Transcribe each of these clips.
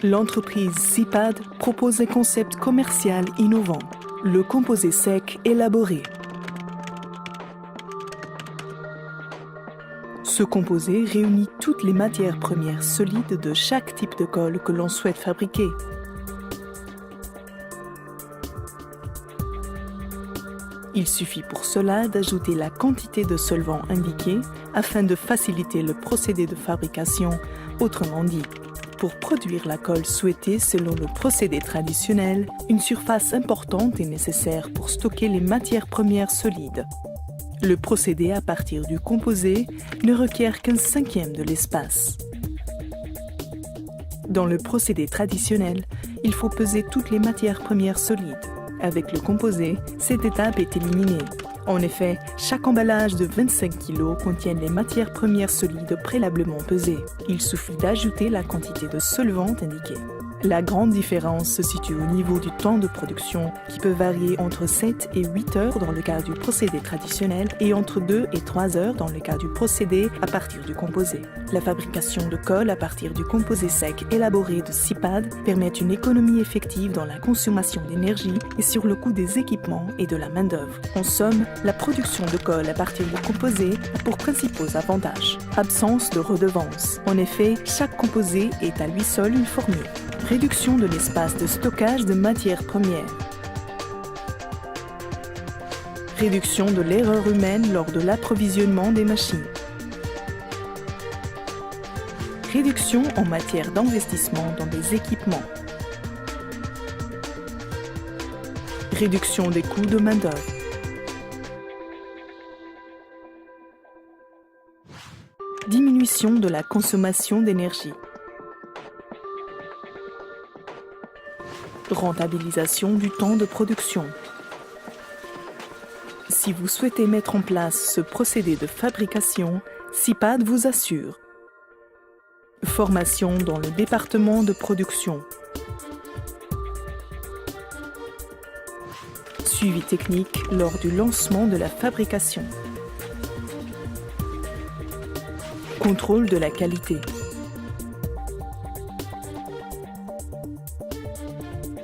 L'entreprise CIPAD propose un concept commercial innovant, le composé sec élaboré. Ce composé réunit toutes les matières premières solides de chaque type de colle que l'on souhaite fabriquer. Il suffit pour cela d'ajouter la quantité de solvant indiquée afin de faciliter le procédé de fabrication, autrement dit. Pour produire la colle souhaitée selon le procédé traditionnel, une surface importante est nécessaire pour stocker les matières premières solides. Le procédé à partir du composé ne requiert qu'un cinquième de l'espace. Dans le procédé traditionnel, il faut peser toutes les matières premières solides. Avec le composé, cette étape est éliminée. En effet, chaque emballage de 25 kg contient les matières premières solides préalablement pesées. Il suffit d'ajouter la quantité de solvant indiquée. La grande différence se situe au niveau du temps de production qui peut varier entre 7 et 8 heures dans le cas du procédé traditionnel et entre 2 et 3 heures dans le cas du procédé à partir du composé. La fabrication de colle à partir du composé sec élaboré de CIPAD permet une économie effective dans la consommation d'énergie et sur le coût des équipements et de la main-d'œuvre. En somme, la production de colle à partir du composé a pour principaux avantages. Absence de redevance. En effet, chaque composé est à lui seul une formule. Réduction de l'espace de stockage de matières premières. Réduction de l'erreur humaine lors de l'approvisionnement des machines. Réduction en matière d'investissement dans des équipements. Réduction des coûts de main-d'œuvre. Diminution de la consommation d'énergie. Rentabilisation du temps de production. Si vous souhaitez mettre en place ce procédé de fabrication, CIPAD vous assure. Formation dans le département de production. Suivi technique lors du lancement de la fabrication. Contrôle de la qualité.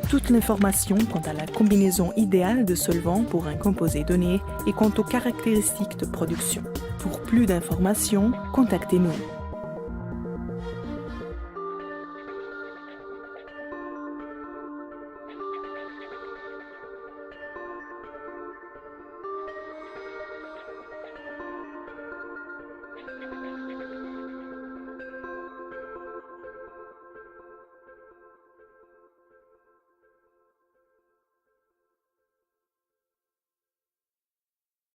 Toute l'information quant à la combinaison idéale de solvants pour un composé donné et quant aux caractéristiques de production. Pour plus d'informations, contactez-nous.